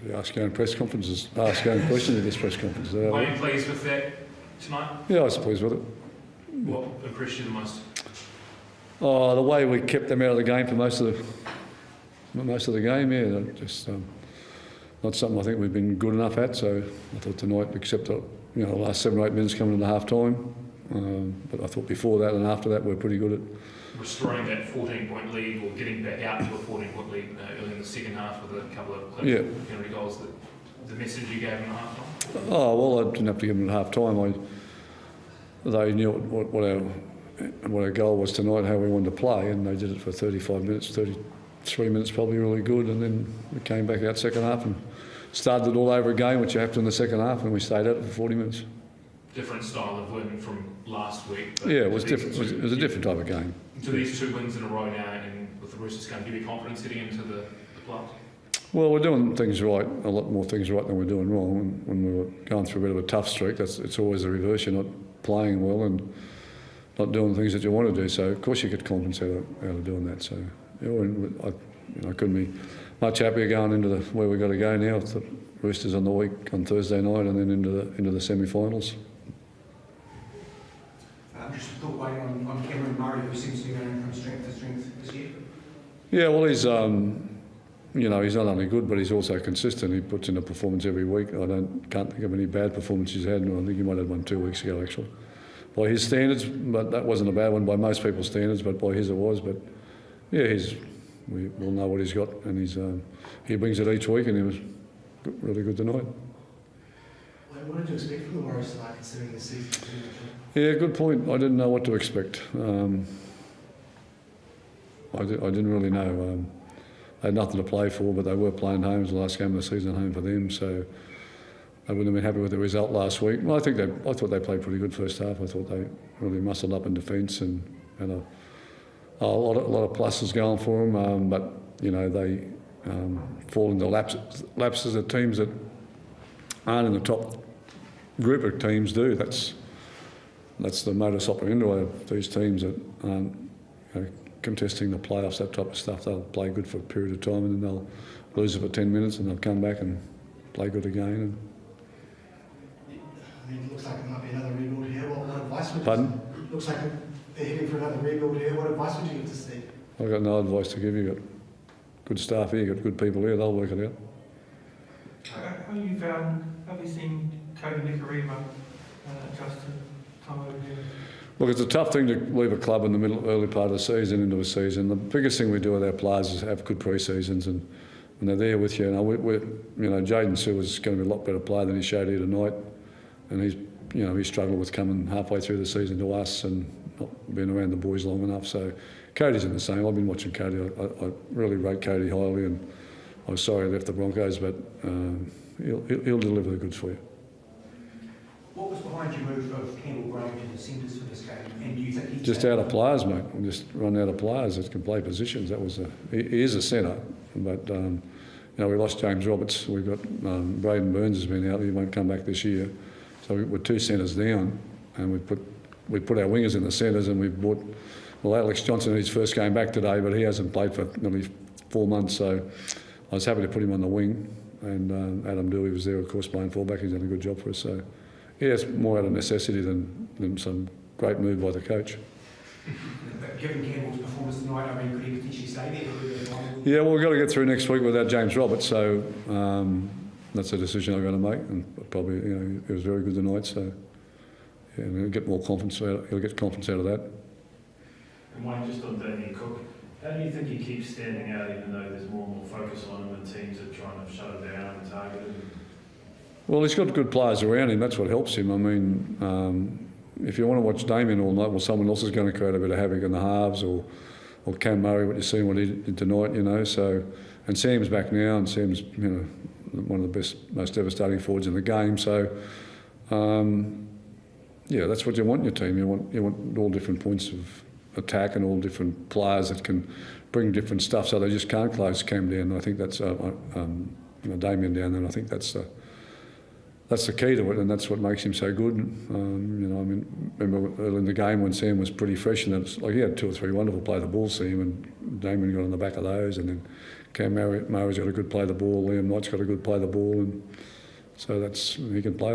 You ask your own press conferences, ask your own questions at this press conference. Are you pleased with that tonight? Yeah, I was pleased with it. What impressed you the most? Oh, the way we kept them out of the game for most of the game. Yeah, just not something I think we've been good enough at. So I thought tonight, except the last 7 or 8 minutes coming into half time. But I thought before that and after that we're pretty good at restoring that 14-point lead or getting back out to a 14-point lead early in the second half with a couple of penalty goals. The message you gave them at half time? Oh, well, I didn't have to give them at half time. They knew what our goal was tonight, how we wanted to play, and they did it for 35 minutes, 33 minutes probably really good, and then we came back out second half and started it all over again, which you have to in the second half, and we stayed at it for 40 minutes. Different style of win from last week. Yeah, it was different. It was a different type of game. To these 2 wins in a row now, and with the Roosters going to give you confidence heading into the playoffs? Well, we're doing things right, a lot more things right than we're doing wrong. When we were going through a bit of a tough streak, it's always the reverse. You're not playing well and not doing things that you want to do. So, of course, you get confidence out of doing that. So, I couldn't be much happier going into where we've got to go now. The Roosters on the week on Thursday night, and then into the semi-finals. Just a thought waiting on Cameron Murray, who seems to be going from strength to strength this year. Yeah, well, he's he's not only good, but he's also consistent. He puts in a performance every week. Can't think of any bad performances he's had. I think he might have had one 2 weeks ago, actually. By his standards, but that wasn't a bad one by most people's standards, but by his it was. But yeah, we all know what he's got, and he brings it each week, and he was really good tonight. What did you expect from the Warriors tonight, considering the season? Yeah, good point. I didn't know what to expect. I didn't really know. They had nothing to play for, but they were playing home. It was the last game of the season home for them, so they wouldn't have been happy with the result last week. Well, I thought they played pretty good first half. I thought they really muscled up in defence and had a lot of pluses going for them. But they fall into lapses that teams that aren't in the top group of teams do. That's the modus operandi of these teams that aren't contesting the playoffs, that type of stuff. They'll play good for a period of time, and then they'll lose it for 10 minutes, and they'll come back and play good again. It looks like it might be another rebuild here. What advice would you? Pardon? Looks like they're heading for another rebuild here. What advice would you give to Steve? I've got no advice to give you. You've got good staff here, you've got good people here. They'll work it out. Have you seen Cody Nicarima adjust to time over here? Look, it's a tough thing to leave a club in the early part of the season into a season. The biggest thing we do with our players is have good pre-seasons, and when they're there with you. Jaden Sue is going to be a lot better player than he showed here tonight, and he struggled with coming halfway through the season to us and not being around the boys long enough. So Cody's in the same. I've been watching Cody. I really rate Cody highly, and I was sorry he left the Broncos, but he'll deliver the goods for you. What was behind your move of Campbell Graham to the centres for this game? And do you think he's just out of players, mate? We just run out of players that can play positions. He is a centre, but we lost James Roberts. We've got Braden Burns has been out. He won't come back this year. So we're 2 centres down, and we put our wingers in the centres, and we've brought Alex Johnson in his first game back today, but he hasn't played for nearly 4 months. So I was happy to put him on the wing, and Adam Dewey was there, of course, playing fullback. He's done a good job for us. So yeah, it's more out of necessity than some great move by the coach. Given Campbell's performance tonight, could he potentially stay there? Yeah, well, we've got to get through next week without James Roberts, so that's a decision I've got to make. And probably, he was very good tonight, so yeah, he'll get more confidence. He'll get confidence out of that. And Wayne, just on Damien Cook, how do you think he keeps standing out, even though there's more and more focus on him and teams are trying to shut him down and target him? Well, he's got good players around him. That's what helps him. I mean, if you want to watch Damien all night, well, someone else is going to create a bit of havoc in the halves, or Cam Murray, what you've seen what he did tonight, So, and Sam's back now, and Sam's one of the most devastating forwards in the game. So, that's what you want in your team. You want all different points of attack and all different players that can bring different stuff. So they just can't close Cam down. And I think that's Damien down, and I think that's the key to it, and that's what makes him so good. Remember early in the game when Sam was pretty fresh, and it's like he had 2 or 3 wonderful play the ball seam, and Damien got on the back of those, and then Cam Murray's got a good play the ball. Liam Knight's got a good play the ball, and so he can play.